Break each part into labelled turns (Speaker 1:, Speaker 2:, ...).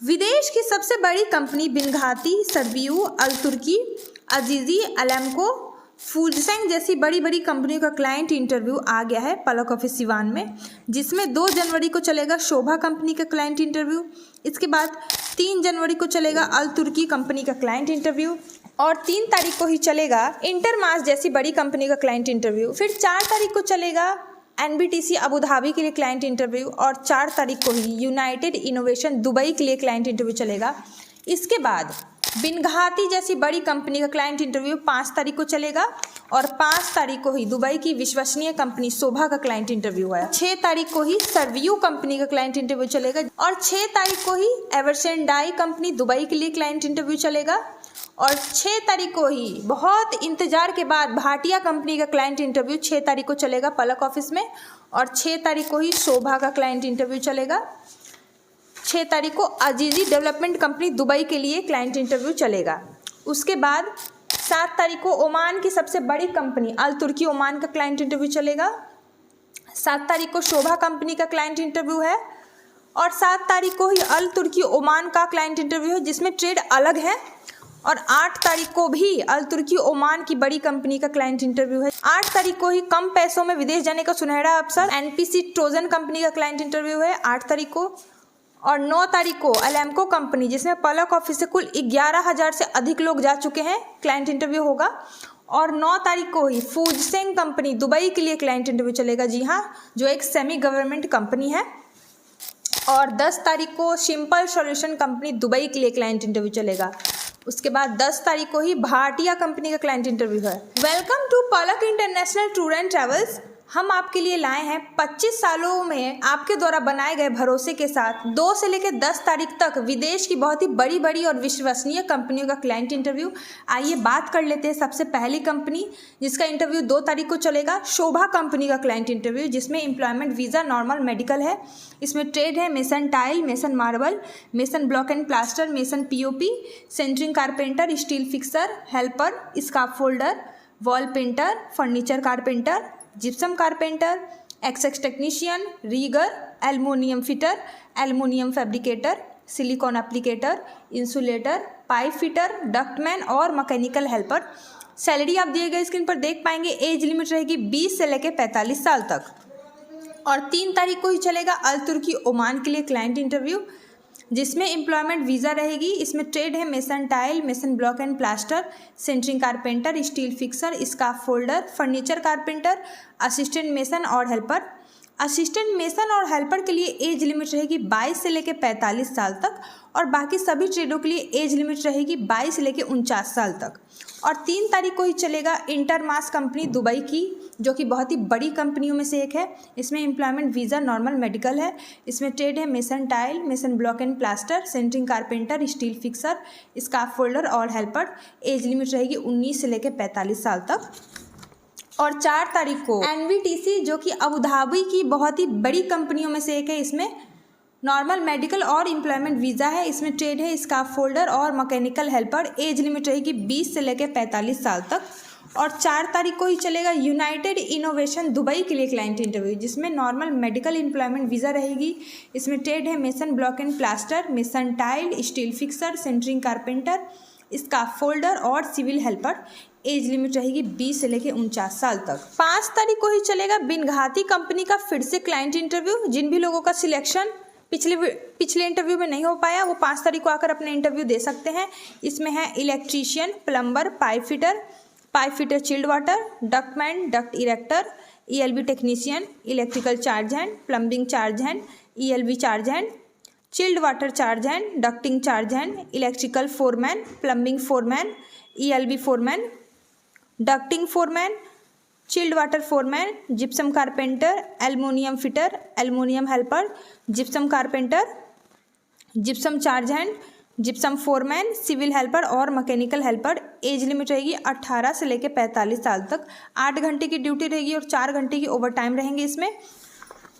Speaker 1: विदेश की सबसे बड़ी कंपनी बिनघाती, सर्वियो, अल तुर्की, अजीजी, अलेम्को, फूलसेंग जैसी बड़ी बड़ी कंपनियों का क्लाइंट इंटरव्यू आ गया है पलक ऑफिस सिवान में, जिसमें 2 जनवरी को चलेगा शोभा कंपनी का क्लाइंट इंटरव्यू। इसके बाद 3 जनवरी को चलेगा अल तुर्की कंपनी का क्लाइंट इंटरव्यू और 3 तारीख को ही चलेगा इंटरमास जैसी बड़ी कंपनी का क्लाइंट इंटरव्यू। फिर 4 तारीख को चलेगा NBTC अबू धाबी के लिए क्लाइंट इंटरव्यू और 4 तारीख को ही यूनाइटेड इनोवेशन दुबई के लिए क्लाइंट इंटरव्यू चलेगा। इसके बाद बिनघाती जैसी बड़ी कंपनी का क्लाइंट इंटरव्यू 5 तारीख को चलेगा और 5 तारीख को ही दुबई की विश्वसनीय कंपनी शोभा का क्लाइंट इंटरव्यू है। 6 तारीख को ही सर्वियो कंपनी का क्लाइंट इंटरव्यू चलेगा और 6 तारीख को ही एवरसेन डाई कंपनी दुबई के लिए क्लाइंट इंटरव्यू चलेगा और 6 तारीख को ही बहुत इंतजार के बाद भाटिया कंपनी का क्लाइंट इंटरव्यू 6 तारीख को चलेगा पलक ऑफिस में और 6 तारीख को ही शोभा का क्लाइंट इंटरव्यू चलेगा। 6 तारीख को अजीजी डेवलपमेंट कंपनी दुबई के लिए क्लाइंट इंटरव्यू चलेगा। उसके बाद 7 तारीख को ओमान की सबसे बड़ी कंपनी अल तुर्की ओमान का क्लाइंट इंटरव्यू चलेगा। 7 तारीख को शोभा कंपनी का क्लाइंट इंटरव्यू है और 7 तारीख को ही अल तुर्की ओमान का क्लाइंट इंटरव्यू है जिसमें ट्रेड अलग है और 8 तारीख को भी अल तुर्की ओमान की बड़ी कंपनी का क्लाइंट इंटरव्यू है। 8 तारीख को ही कम पैसों में विदेश जाने का सुनहरा अवसर NPC ट्रोजन कंपनी का क्लाइंट इंटरव्यू है 8 तारीख को और 9 तारीख को अलेम्को कंपनी जिसमें पलक ऑफिस से कुल 11,000 से अधिक लोग जा चुके हैं क्लाइंट इंटरव्यू होगा और 9 तारीख को ही फूलसेंग कंपनी दुबई के लिए क्लाइंट इंटरव्यू चलेगा, जी हाँ, जो एक सेमी गवर्नमेंट कंपनी है। और 10 तारीख को सिंपल सॉल्यूशन कंपनी दुबई के लिए क्लाइंट इंटरव्यू चलेगा। उसके बाद 10 तारीख को ही भाटिया कंपनी का क्लाइंट इंटरव्यू है। Welcome to Palak international tour and travels. हम आपके लिए लाए हैं 25 सालों में आपके द्वारा बनाए गए भरोसे के साथ 2 से लेकर 10 तारीख तक विदेश की बहुत ही बड़ी बड़ी और विश्वसनीय कंपनियों का क्लाइंट इंटरव्यू। आइए बात कर लेते हैं सबसे पहली कंपनी जिसका इंटरव्यू 2 तारीख को चलेगा, शोभा कंपनी का क्लाइंट इंटरव्यू, जिसमें एम्प्लॉयमेंट वीज़ा नॉर्मल मेडिकल है। इसमें ट्रेड है mason tile, mason marble, mason block and plaster, mason POP, centering carpenter, steel fixer, helper, scaffolder, wall painter, furniture carpenter, gypsum carpenter, XX technician, rigger, aluminium fitter, aluminium fabricator, silicone applicator, insulator, pipe fitter, ductman और mechanical helper. Salary आप दिए गए screen पर देख पाएंगे। As limit रहेगी 20 से लेकर 45 साल तक और 3 तारीख को ही चलेगा अल तुर्की ओमान के लिए क्लाइंट इंटरव्यू जिसमें एम्प्लॉयमेंट वीज़ा रहेगी। इसमें ट्रेड है mason tile, mason block and plaster, centering carpenter, steel fixer, scaffolder, furniture carpenter, assistant mason और हेल्पर। असिस्टेंट मेसन और हेल्पर के लिए एज लिमिट रहेगी 22 से लेकर 45 साल तक और बाकी सभी ट्रेडों के लिए एज लिमिट रहेगी 22 से लेकर 49 साल तक। और 3 तारीख को ही चलेगा इंटरमास कंपनी दुबई की, जो कि बहुत ही बड़ी कंपनियों में से एक है। इसमें एम्प्लॉयमेंट वीज़ा नॉर्मल मेडिकल है। इसमें ट्रेड है mason tile, mason block and plaster, centering carpenter, steel fixer, scaffolder और हेल्पर। एज लिमिट रहेगी 19 से लेकर 45 साल तक। और 4 तारीख को NBTC जो कि अबू धाबी की बहुत ही बड़ी कंपनियों में से एक है, इसमें नॉर्मल मेडिकल और एम्प्लॉयमेंट वीज़ा है। इसमें ट्रेड है स्काफ फोल्डर और मैकेनिकल हेल्पर। एज लिमिट रहेगी 20 से लेकर 45 साल तक। और 4 तारीख को ही चलेगा यूनाइटेड इनोवेशन दुबई के लिए क्लाइंट इंटरव्यू जिसमें नॉर्मल मेडिकल एम्प्लॉयमेंट वीज़ा रहेगी। इसमें ट्रेड है mason block and plaster, mason tile, steel fixer, centering carpenter, scaffolder और सिविल हेल्पर। एज लिमिट रहेगी 20 से लेकर 49 साल तक। 5 तारीख को ही चलेगा बिनघाती कंपनी का फिर से क्लाइंट इंटरव्यू। जिन भी लोगों का सिलेक्शन पिछले इंटरव्यू में नहीं हो पाया वो 5 तारीख को आकर अपना इंटरव्यू दे सकते हैं। इसमें है electrician, plumber, pipe fitter chilled water, ductman, duct erector, ELB technician, electrical charge hand, plumbing charge hand, ELB charge hand, chilled water charge hand, ducting charge hand, electrical foreman, plumbing foreman, ELB foreman, ducting foreman, chilled water foreman, gypsum carpenter, aluminium fitter, aluminium helper, gypsum carpenter, gypsum charge hand, gypsum foreman, civil helper और mechanical helper. Age limit रहेगी 18 से लेकर 45 साल तक। 8 घंटे की duty रहेगी और 4 घंटे की ओवर टाइम रहेंगे इसमें।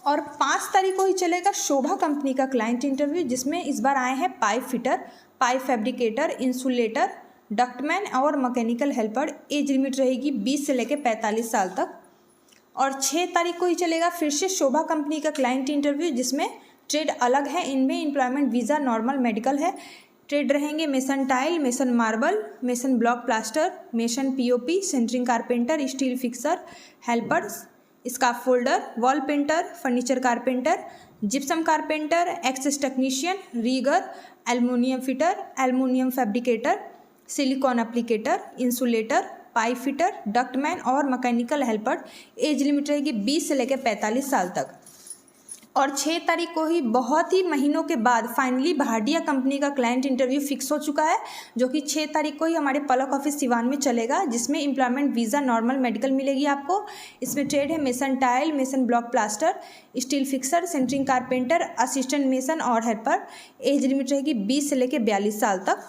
Speaker 1: और 5 तारीख को ही चलेगा शोभा कंपनी का क्लाइंट इंटरव्यू जिसमें इस बार आए हैं pipe fitter, pipe fabricator, insulator, ductman और मैकेनिकल हेल्पर। एज लिमिट रहेगी 20 से लेकर 45 साल तक। और 6 तारीख को ही चलेगा फिर से शोभा कंपनी का क्लाइंट इंटरव्यू जिसमें ट्रेड अलग है, इनमें एम्प्लॉयमेंट वीज़ा नॉर्मल मेडिकल है। ट्रेड रहेंगे mason tile, mason marble, mason block plaster, mason POP, centering carpenter, steel fixer, helpers, scaffolder, wall painter, furniture carpenter, gypsum carpenter, access technician, rigger, aluminium fitter, aluminium fabricator, silicone applicator, insulator, pipe fitter, ductman और mechanical helper. Age limit रहेगी 20 से लेकर 45 साल तक। और 6 तारीख को ही बहुत ही महीनों के बाद फाइनली भाटिया कंपनी का क्लाइंट इंटरव्यू फिक्स हो चुका है, जो कि 6 तारीख को ही हमारे पलक ऑफिस सिवान में चलेगा, जिसमें एम्प्लॉयमेंट वीज़ा नॉर्मल मेडिकल मिलेगी आपको। इसमें ट्रेड है mason tile, mason block plaster, steel fixer, centering carpenter, assistant mason और हेल्पर। एज लिमिट रहेगी 20 से लेकर 42 साल तक।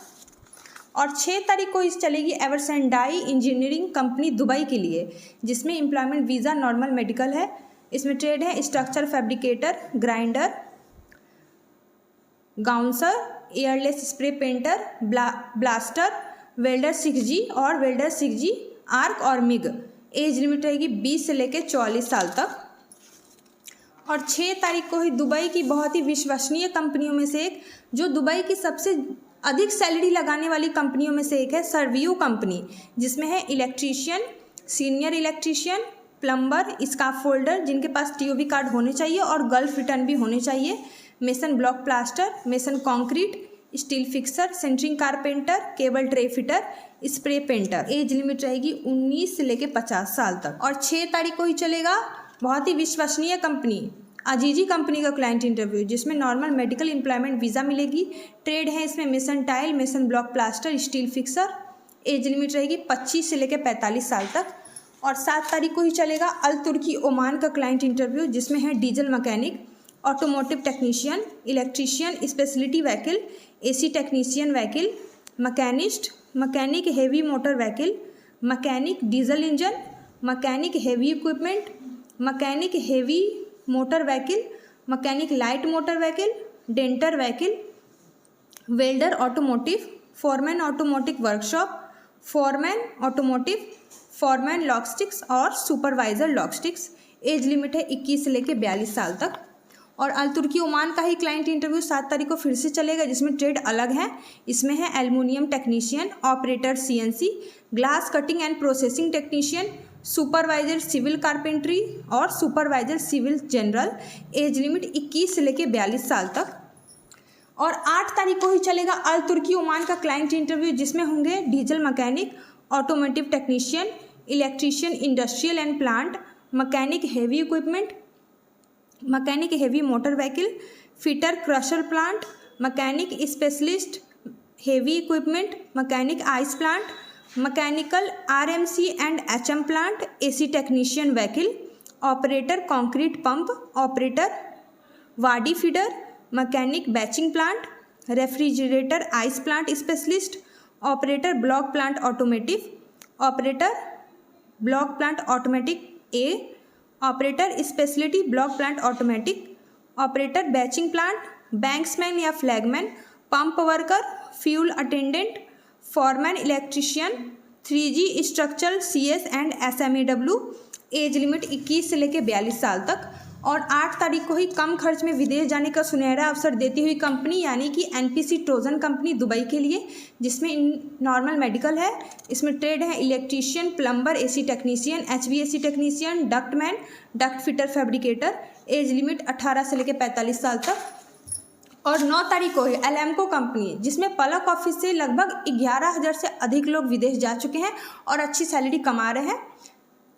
Speaker 1: और 6 तारीख को इस चलेगी एवरसेंडाई इंजीनियरिंग कंपनी दुबई के लिए, जिसमें एम्प्लॉयमेंट वीज़ा नॉर्मल मेडिकल है। इसमें ट्रेड है स्ट्रक्चर फैब्रिकेटर, ग्राइंडर, गाउंसर, airless spray painter, blaster, welder 6G और वेल्डर 6G आर्क और मिग। एज लिमिट रहेगी 20 से लेकर 44 साल तक। और 6 तारीख को ही दुबई की बहुत ही विश्वसनीय कंपनियों में से एक, जो दुबई की सबसे अधिक सैलरी लगाने वाली कंपनियों में से एक है, सर्वियो कंपनी, जिसमें है इलेक्ट्रीशियन, सीनियर इलेक्ट्रीशियन, प्लम्बर, स्काफोल्डर जिनके पास टीओबी कार्ड होने चाहिए और गल्फ रिटर्न भी होने चाहिए, mason block plaster, mason concrete, steel fixer, centering carpenter, cable tray fitter, spray painter. Age limit रहेगी 19 से लेकर 50 साल तक। और 6 तारीख को ही चलेगा बहुत ही विश्वसनीय कंपनी अजीजी कंपनी का क्लाइंट इंटरव्यू, जिसमें नॉर्मल मेडिकल एम्प्लॉयमेंट वीज़ा मिलेगी। ट्रेड है इसमें mason tile, mason block plaster, steel fixer. As limit रहेगी 25 से लेकर 45 साल तक। और 7 तारीख को ही चलेगा अल तुर्की ओमान का क्लाइंट इंटरव्यू, जिसमें है diesel mechanic, automotive technician, electrician, speciality vehicle, AC technician vehicle, machinist, mechanic heavy motor vehicle, mechanic diesel engine, mechanic heavy equipment, mechanic heavy motor vehicle, mechanic light motor vehicle, denter vehicle, welder automotive, foreman automotive workshop, foreman automotive, foreman logistics और supervisor logistics. Age limit है 21 से लेकर 42 साल तक। और अल Turki Oman का ही client interview 7 तारीख को फिर से चलेगा, जिसमें ट्रेड अलग है। इसमें है aluminium technician, operator CNC, glass cutting and processing technician, supervisor civil carpentry और supervisor civil general. Age limit 21 से लेकर 42 साल तक। और 8 तारीख को ही चलेगा अल तुर्की ओमान का क्लाइंट इंटरव्यू, जिसमें होंगे diesel mechanic, automotive technician, electrician industrial and plant, mechanic heavy equipment, mechanic heavy motor vehicle, fitter crusher plant, mechanic specialist heavy equipment, mechanic ice plant, mechanical RMC and HM plant, AC technician vehicle, operator concrete pump, operator वाडी feeder, mechanic batching plant, refrigerator ice plant specialist, operator block plant automotive, operator block plant automatic A, operator speciality block plant automatic, operator batching plant, banksman या flagman, pump worker, fuel attendant, foreman electrician, 3G structural CS and SMEW। Age limit 21 से लेकर 42 साल तक। और 8 तारीख को ही कम खर्च में विदेश जाने का सुनहरा अवसर देती हुई कंपनी यानी कि NPC ट्रोजन कंपनी दुबई के लिए, जिसमें नॉर्मल मेडिकल है। इसमें ट्रेड है electrician, plumber, AC technician, HVAC technician, ductman, duct fitter fabricator. Age limit 18 से लेकर 45 साल तक। और 9 तारीख को है एलैम्को कंपनी, जिसमें पलक ऑफिस से लगभग 11,000 से अधिक लोग विदेश जा चुके हैं और अच्छी सैलरी कमा रहे हैं।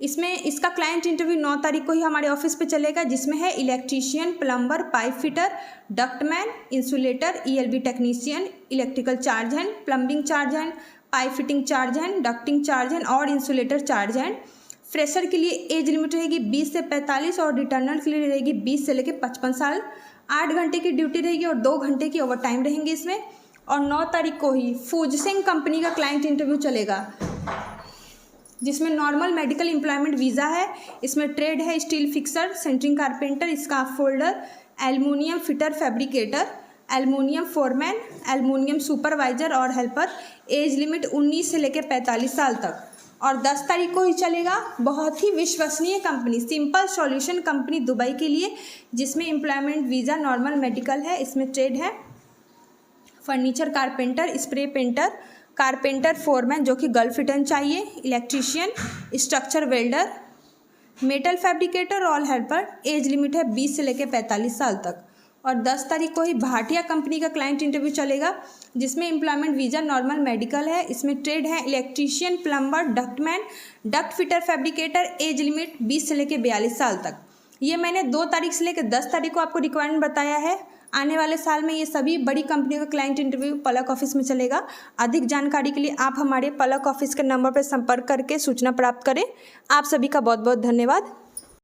Speaker 1: इसमें इसका क्लाइंट इंटरव्यू 9 तारीख को ही हमारे ऑफिस पे चलेगा, जिसमें है electrician, plumber, pipe fitter, ductman, insulator, ELB technician, electrical charge hand, plumbing charge hand, pipe fitting charge hand, ducting charge hand और इंसुलेटर चार्ज हैंड। फ्रेशर के लिए एज लिमिट रहेगी 20 से 45 और रिटर्नर के लिए रहेगी 20 से लेकर 55 साल। 8 घंटे की ड्यूटी रहेगी और 2 घंटे की ओवर टाइम रहेंगे इसमें। और 9 तारीख को ही फूजसेंग कंपनी का क्लाइंट इंटरव्यू चलेगा, जिसमें नॉर्मल मेडिकल एम्प्लॉयमेंट वीज़ा है। इसमें ट्रेड है steel fixer, centering carpenter, scaffolder, aluminium fitter fabricator, aluminium foreman, aluminium supervisor और हेल्पर। एज लिमिट 19 से लेकर 45 साल तक। और 10 तारीख को ही चलेगा। बहुत ही विश्वसनीय company simple solution company Dubai के लिए, जिसमें एम्प्लॉयमेंट वीज़ा, नॉर्मल मेडिकल है, इसमें ट्रेड है furniture carpenter, spray painter, carpenter foreman जो कि गर्ल फिटर चाहिए, electrician, structure welder, metal fabricator, all helper. Age limit है 20 से लेकर 45 साल तक। और 10 तारीख को ही भाटिया कंपनी का क्लाइंट इंटरव्यू चलेगा, जिसमें एम्प्लॉयमेंट वीज़ा, नॉर्मल मेडिकल है, इसमें ट्रेड है electrician, plumber, ductman, duct fitter, fabricator. Age limit 20 से लेकर 42 साल तक। ये मैंने 2 तारीख से लेकर 10 तारीख को आपको रिक्वायरमेंट बताया है। आने वाले साल में ये सभी बड़ी कंपनियों का क्लाइंट इंटरव्यू पलक ऑफिस में चलेगा। अधिक जानकारी के लिए आप हमारे पलक ऑफिस के नंबर पर संपर्क करके सूचना प्राप्त करें। आप सभी का बहुत बहुत धन्यवाद।